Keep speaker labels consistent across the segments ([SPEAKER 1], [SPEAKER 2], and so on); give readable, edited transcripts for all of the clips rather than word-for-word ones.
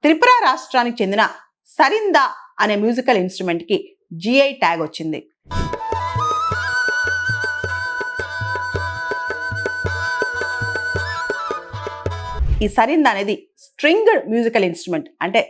[SPEAKER 1] త్రిపుర రాష్ట్రానికి చెందిన సరిందా అనే మ్యూజికల్ ఇన్స్ట్రుమెంట్కి జిఐ ట్యాగ్ వచ్చింది. ఈ సరిందా అనేది స్ట్రింగ్డ్ మ్యూజికల్ ఇన్స్ట్రుమెంట్, అంటే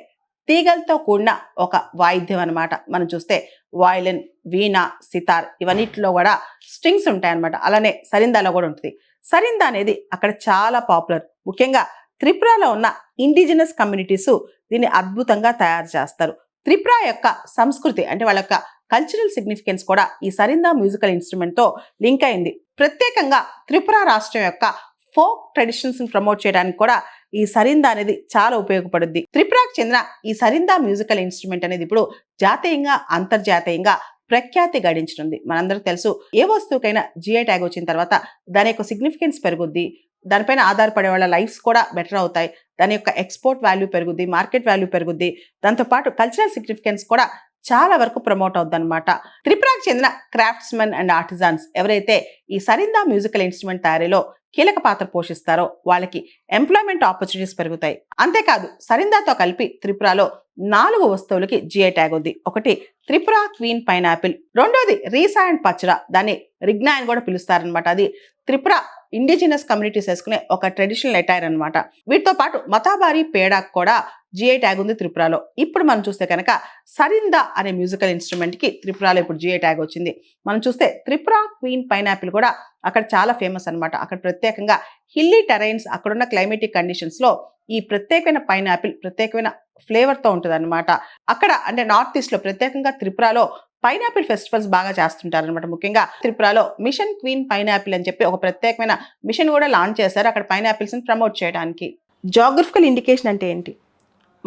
[SPEAKER 1] తీగలతో కూడిన ఒక వాయిద్యం అనమాట. మనం చూస్తే వయలిన్, వీణ, సితార్ ఇవన్నిటిలో కూడా స్ట్రింగ్స్ ఉంటాయన్నమాట. అలానే సరిందాలో కూడా ఉంటుంది. సరిందా అనేది అక్కడ చాలా పాపులర్. ముఖ్యంగా త్రిపురలో ఉన్న ఇండిజినస్ కమ్యూనిటీస్ దీన్ని అద్భుతంగా తయారు చేస్తారు. త్రిపుర యొక్క సంస్కృతి అంటే వాళ్ళ యొక్క కల్చరల్ సిగ్నిఫికెన్స్ కూడా ఈ సరిందా మ్యూజికల్ ఇన్స్ట్రుమెంట్తో లింక్ అయింది. ప్రత్యేకంగా త్రిపుర రాష్ట్రం యొక్క ఫోక్ ట్రెడిషన్స్ ప్రమోట్ చేయడానికి కూడా ఈ సరిందా అనేది చాలా ఉపయోగపడుద్ది. త్రిపురకు చెందిన ఈ సరిందా మ్యూజికల్ ఇన్స్ట్రుమెంట్ అనేది ఇప్పుడు జాతీయంగా, అంతర్జాతీయంగా ప్రఖ్యాతి గడించనుంది. మనందరికీ తెలుసు, ఏ వస్తువుకైనా జిఐ ట్యాగ్ వచ్చిన తర్వాత దాని యొక్క సిగ్నిఫికెన్స్ పెరుగుద్ది, దానిపైన ఆధారపడే వాళ్ళ లైఫ్స్ కూడా బెటర్ అవుతాయి, దాని యొక్క ఎక్స్పోర్ట్ వాల్యూ పెరుగుద్ది, మార్కెట్ వాల్యూ పెరుగుద్ది, దాంతోపాటు కల్చరల్ సిగ్నిఫికెన్స్ కూడా చాలా వరకు ప్రమోట్ అవుద్ది అనమాట. త్రిపురకు చెందిన క్రాఫ్ట్స్మెన్ అండ్ ఆర్టిజాన్స్ ఎవరైతే ఈ సరిందా మ్యూజికల్ ఇన్స్ట్రుమెంట్ తయారీలో కీలక పాత్ర పోషిస్తారో వాళ్ళకి ఎంప్లాయ్మెంట్ ఆపర్చునిటీస్ పెరుగుతాయి. అంతేకాదు, సరిందాతో కలిపి త్రిపురలో 4 వస్తువులకి జిఐ ట్యాగ్ ఉంది. ఒకటి త్రిపుర క్వీన్ పైనాపిల్, రెండోది రీసా అండ్ పచ్చరా, దాన్ని రిగ్నా అని కూడా పిలుస్తారనమాట. అది త్రిపుర ఇండిజినస్ కమ్యూనిటీస్ వేసుకునే ఒక ట్రెడిషనల్ అటైర్ అనమాట. వీటితో పాటు మతాబారి పేడాకు కూడా జిఐ ట్యాగ్ ఉంది త్రిపురలో. ఇప్పుడు మనం చూస్తే కనుక సరిందా అనే మ్యూజికల్ ఇన్స్ట్రుమెంట్ కి త్రిపురలో ఇప్పుడు జిఐ ట్యాగ్ వచ్చింది. మనం చూస్తే త్రిపుర క్వీన్ పైనాపిల్ కూడా అక్కడ చాలా ఫేమస్ అనమాట. అక్కడ ప్రత్యేకంగా హిల్లీ టెరైన్స్, అక్కడున్న క్లైమేటిక్ కండిషన్స్ లో ఈ ప్రత్యేకమైన పైనాపిల్ ప్రత్యేకమైన ఫ్లేవర్ తో ఉంటుంది అనమాట. అక్కడ అంటే నార్త్ ఈస్ట్ లో ప్రత్యేకంగా త్రిపురలో పైనాపిల్ ఫెస్టివల్స్ బాగా చేస్తుంటారు అనమాట. ముఖ్యంగా త్రిపురలో మిషన్ క్వీన్ పైనాపిల్ అని చెప్పి ఒక ప్రత్యేకమైన మిషన్ కూడా లాంచ్ చేశారు అక్కడ పైనాపిల్స్ ని ప్రమోట్ చేయడానికి. జాగ్రఫికల్ ఇండికేషన్ అంటే ఏంటి?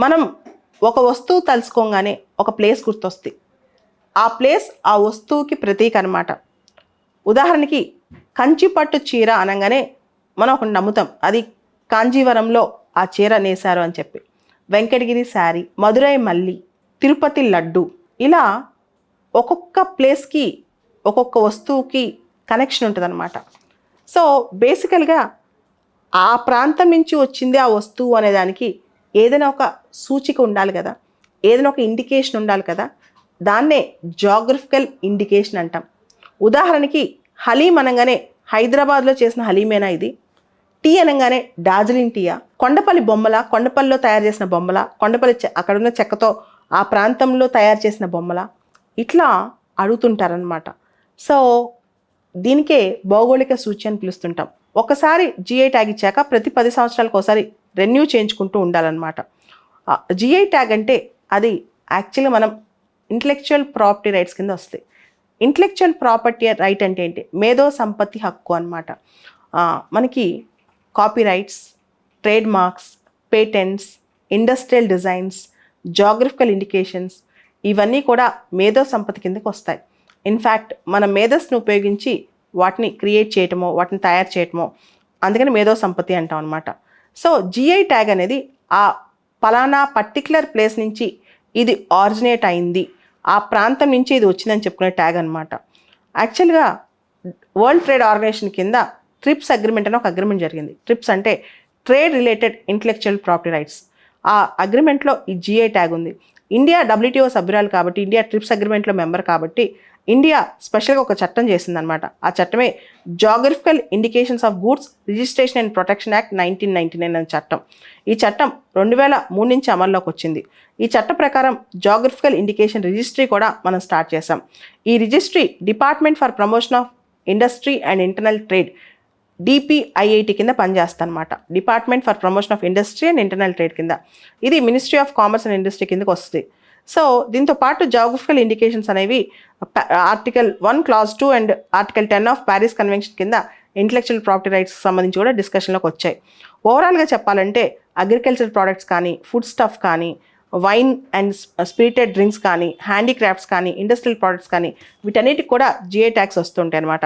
[SPEAKER 1] మనం ఒక వస్తువు తలుసుకోగానే ఒక ప్లేస్ గుర్తొస్తుంది. ఆ ప్లేస్ ఆ వస్తువుకి ప్రతీక అనమాట. ఉదాహరణకి కంచిపట్టు చీర అనగానే మనం ఒకటి నమ్ముతాం, అది కాంజీవరంలో ఆ చీర నేశారు అని చెప్పి. వెంకటగిరి శారీ, మధురై మల్లి, తిరుపతి లడ్డు, ఇలా ఒక్కొక్క ప్లేస్కి ఒక్కొక్క వస్తువుకి కనెక్షన్ ఉంటుంది అనమాట. సో బేసికల్గా ఆ ప్రాంతం నుంచి వచ్చింది ఆ వస్తువు అనే దానికి ఏదైనా ఒక సూచిక ఉండాలి కదా, ఏదైనా ఒక ఇండికేషన్ ఉండాలి కదా. దాన్నే జాగ్రఫికల్ ఇండికేషన్ అంటాం. ఉదాహరణకి హలీం అనగానే హైదరాబాద్లో చేసిన హలీమేనా ఇది? టీ అనగానే డార్జిలింగ్ టీయా? కొండపల్లి బొమ్మల, కొండపల్లిలో తయారు చేసిన బొమ్మల, కొండపల్లి అక్కడున్న చెక్కతో ఆ ప్రాంతంలో తయారు చేసిన బొమ్మల, ఇట్లా అడుగుతుంటారనమాట. సో దీనికే భౌగోళిక సూచి అని పిలుస్తుంటాం. ఒకసారి జిఐ ట్యాగ్ ఇచ్చాక ప్రతి 10 సంవత్సరాలకు ఒకసారి రెన్యూ చేయించుకుంటూ ఉండాలన్నమాట. జిఐ ట్యాగ్ అంటే అది యాక్చువల్గా మనం ఇంటలెక్చువల్ ప్రాపర్టీ రైట్స్ కింద వస్తాయి. ఇంటలెక్చువల్ ప్రాపర్టీ రైట్ అంటే ఏంటి? మేధో సంపత్తి హక్కు అనమాట. మనకి copy rights, trade marks, patents, industrial designs, geographical indications ఇవన్నీ కూడా మేధో సంపత్తి కిందకి వస్తాయి. ఇన్ఫ్యాక్ట్ మన మేధస్ని ఉపయోగించి వాటిని క్రియేట్ చేయటమో, వాటిని తయారు చేయటమో, అందుకని మేధో సంపత్తి అంటాం అనమాట. సో జిఐ ట్యాగ్ అనేది ఆ పలానా పర్టిక్యులర్ ప్లేస్ నుంచి ఇది ఆరిజినేట్ అయింది, ఆ ప్రాంతం నుంచి ఇది వచ్చిందని చెప్పుకునే ట్యాగ్ అనమాట. యాక్చువల్గా వరల్డ్ ట్రేడ్ ఆర్గనైజేషన్ కింద ట్రిప్స్ అగ్రిమెంట్ అని ఒక అగ్రిమెంట్ జరిగింది. ట్రిప్స్ అంటే trade related intellectual property rights. ఆ అగ్రిమెంట్లో ఈ జిఐ ట్యాగ్ ఉంది. ఇండియా WTO సభ్యురాలు కాబట్టి, ఇండియా ట్రిప్స్ అగ్రిమెంట్లో మెంబర్ కాబట్టి ఇండియా స్పెషల్గా ఒక చట్టం చేసిందనమాట. ఆ చట్టమే geographical indications of goods registration and protection act 1999 అనే చట్టం. ఈ చట్టం 2003 నుంచి అమల్లోకి వచ్చింది. ఈ చట్ట ప్రకారం జాగ్రఫికల్ ఇండికేషన్ రిజిస్ట్రీ కూడా మనం స్టార్ట్ చేసాం. ఈ registry department for promotion of industry and internal trade DPIIT కింద పనిచేస్తానమాట. Department for promotion of industry and internal trade కింద. ఇది ministry of commerce and industry కిందకి వస్తుంది. సో దీంతో పాటు జాగ్రఫికల్ ఇండికేషన్స్ అనేవి article 1 clause 2 and article 10 of Paris convention కింద ఇంటలెక్చువల్ ప్రాపర్టీ రైట్స్ సంబంధించి కూడా డిస్కషన్లోకి వచ్చాయి. ఓవరాల్గా చెప్పాలంటే అగ్రికల్చర్ ప్రోడక్ట్స్ కానీ, ఫుడ్ స్టఫ్ కానీ, వైన్ అండ్ స్పిరిటెడ్ డ్రింక్స్ కానీ, హ్యాండీక్రాఫ్ట్స్ కానీ, ఇండస్ట్రియల్ ప్రోడక్ట్స్ కానీ వీటన్నిటికి కూడా జిఐ ట్యాగ్స్ వస్తుంటాయి అనమాట.